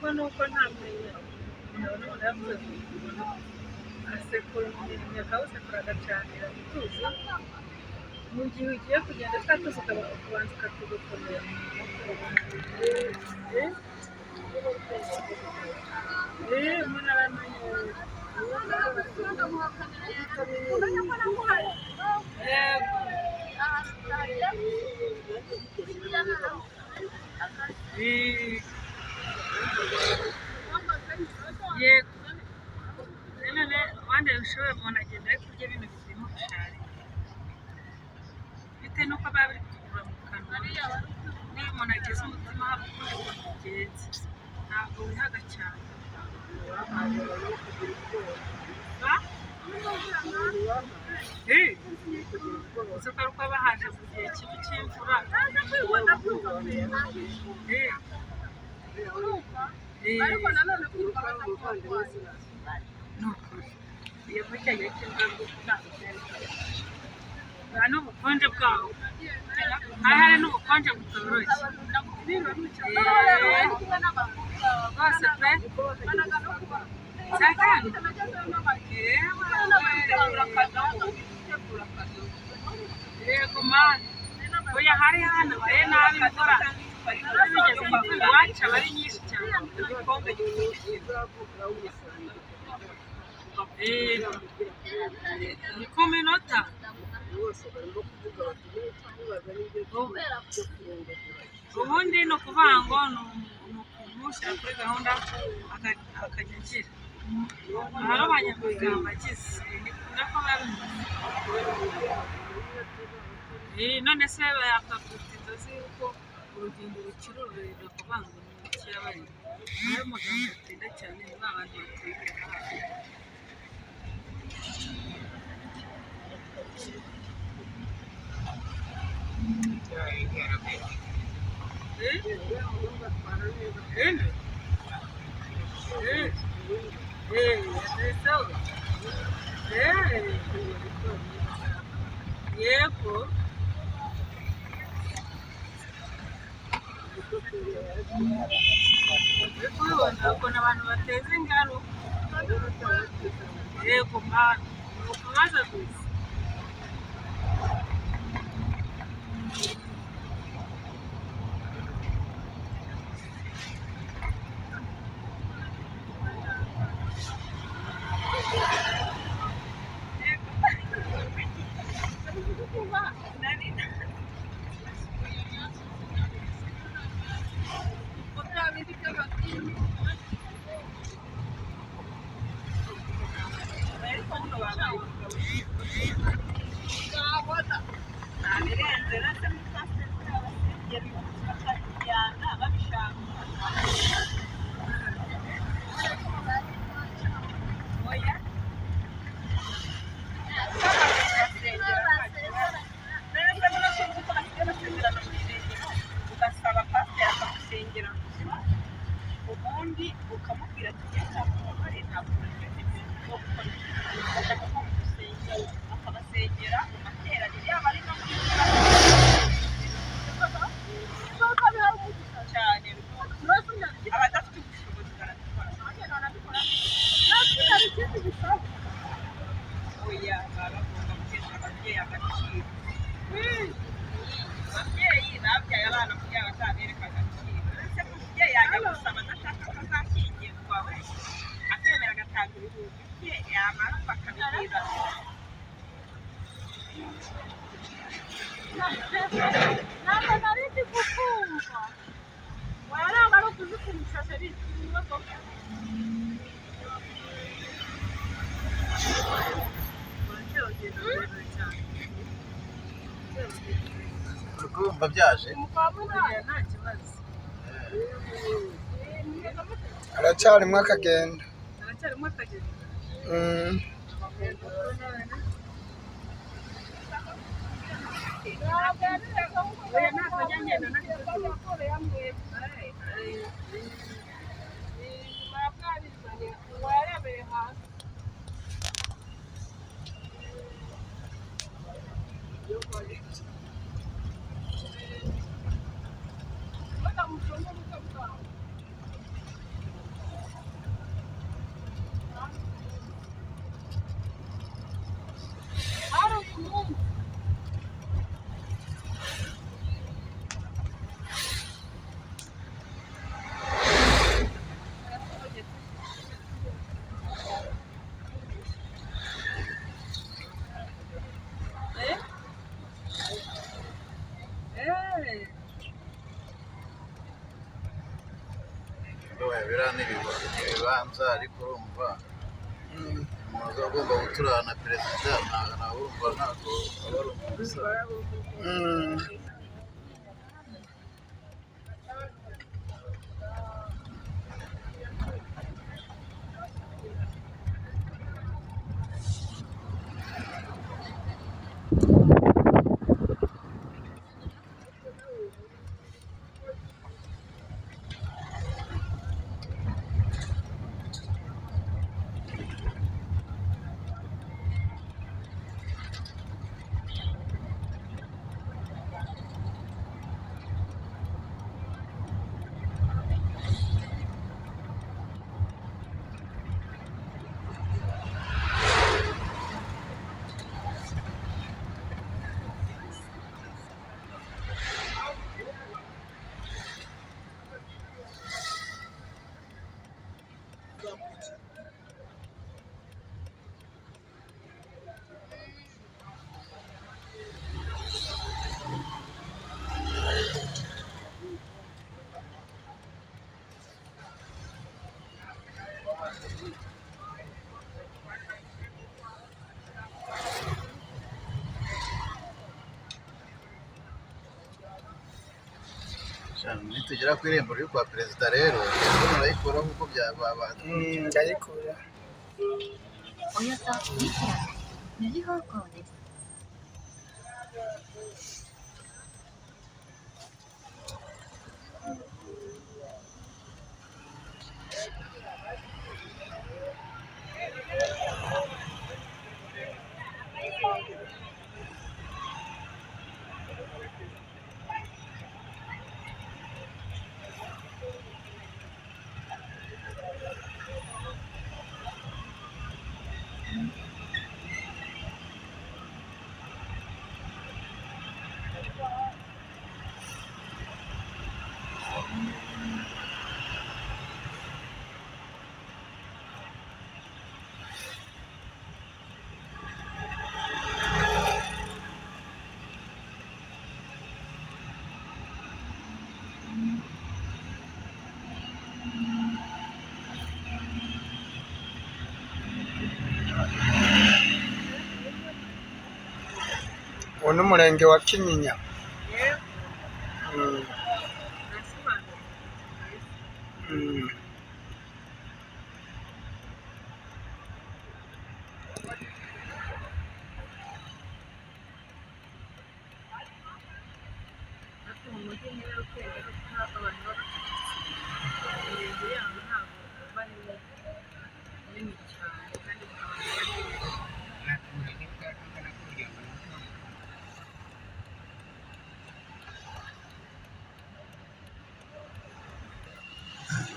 ahubwo ni uko nta menya umuntu yavuze ngo asekura umunyaka awusekura agacanira ituze mu gihe ugiye kugenda twatuze ukabona kubanza ukatugotomera umuntu aramenyera yego none abandi bashobora umuntu agenda ari kurya ibintu birimo gushari bitewe n'uko biba biri kugura mu kanwa niyo umuntu agize umutima haba ukundi kuntu bigenze ntabwo wihaga cyane isoko ari uko bahaje mu gihe kibi cy'imvura ariko nanone kwiruka ni ukuri iyo mucyanya cy'imvura gutandukanye n'ubukonje bwawo hari n'ubukonje butoroshye rwose pe cyakandi yego mani oya hari hano baye nabi imvura bigeze mu mvura iwacu aba ari nyinshi cyane ni ku minota ubundi ni ukuvuga ngo ni ukumushyira kuri gahunda akajya agira ahari abanyamuryango agize nikunda ko biba bimeze none se yakafite inzozi y'uko urugendo rukiri rurerure kuvuga ngo ni iki yabaye nawe muganga atinda cyane ni ba bantu batinda yego kubibona ukuntu abantu bateza ingaro yego mwana ni ukubaza gusa ubundi ukamubwira ati akabasengera mu materaniro yaba ari no cyane abadafite ubushobozi barabikora oya baba bagomba gutesha ababyeyi agaciro ababyeyi babyaye abana kugira ngo bazabereke agaciro uretse ko umubyeyi yajya gusaba adashaka ko azashyingirwa we akemera agatanga ibihumbi bye yamara bakabibwira ntabwo nari ndi kukumva waraba ari ukuzikumisha serivisi imodoka urumva byaje nta kibazo aracyarimo akagenda aracyarimo akagenda oya ntabwo ajya ngenda nari biriya ni ibibanza ariko urumva umuntu agomba guturana na perezida ntawe urumva ntabwo aba ari umuguzi. Nitugera ku irembo ryo kwa perezida rero murayikuraho kuko ndayikura およそ2キロ右方向です。uwo ni umurenge wa Kinyinya.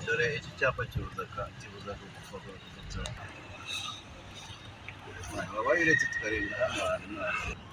dore iki cyapa kibuzaga gufotora waba wiretse tukarinda hano hantu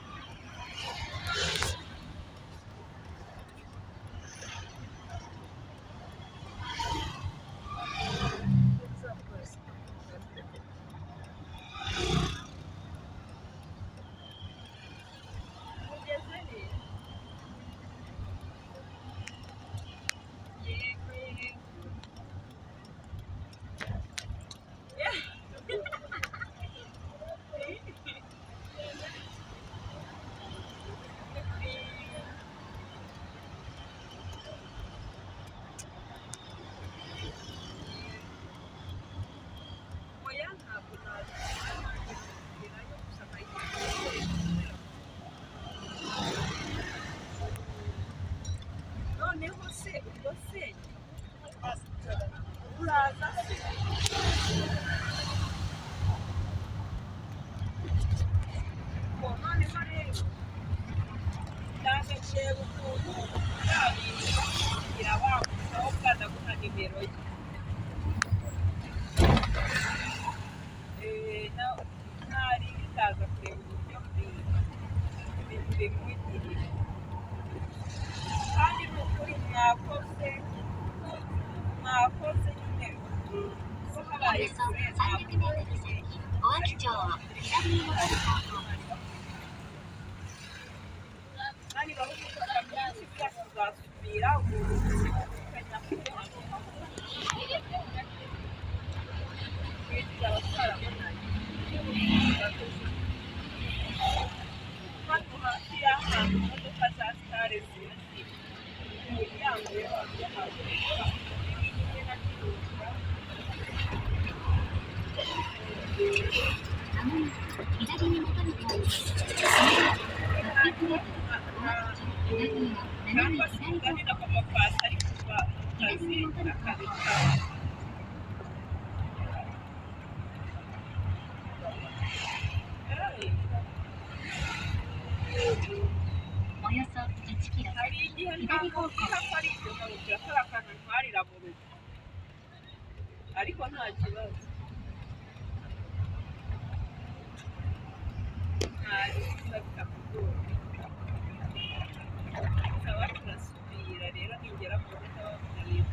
お左に戻ると600メートル左に斜め左方向左に戻るとおよそ1キロ先左方向 ariko nta kibazo nta kibazo bitakugora saba turasubira rero ningera ku rugo ndababwira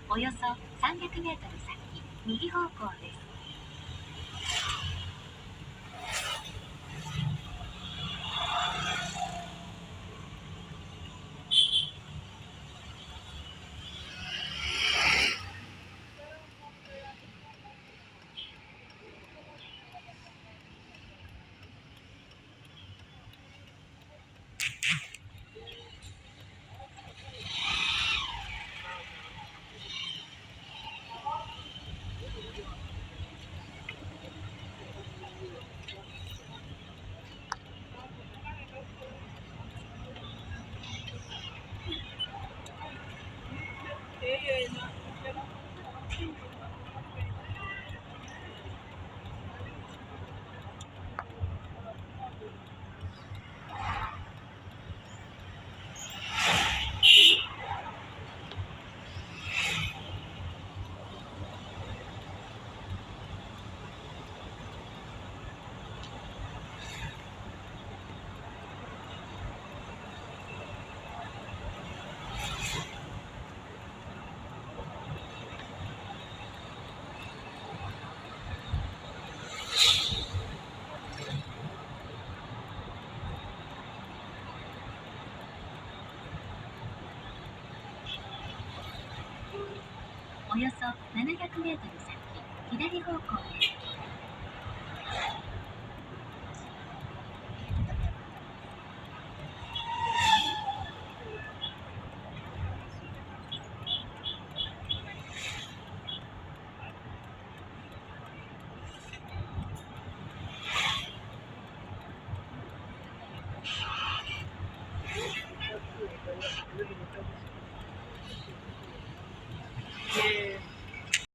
およそ300メートル先右方向です。およそ700メートル先、左方向です。Thank you.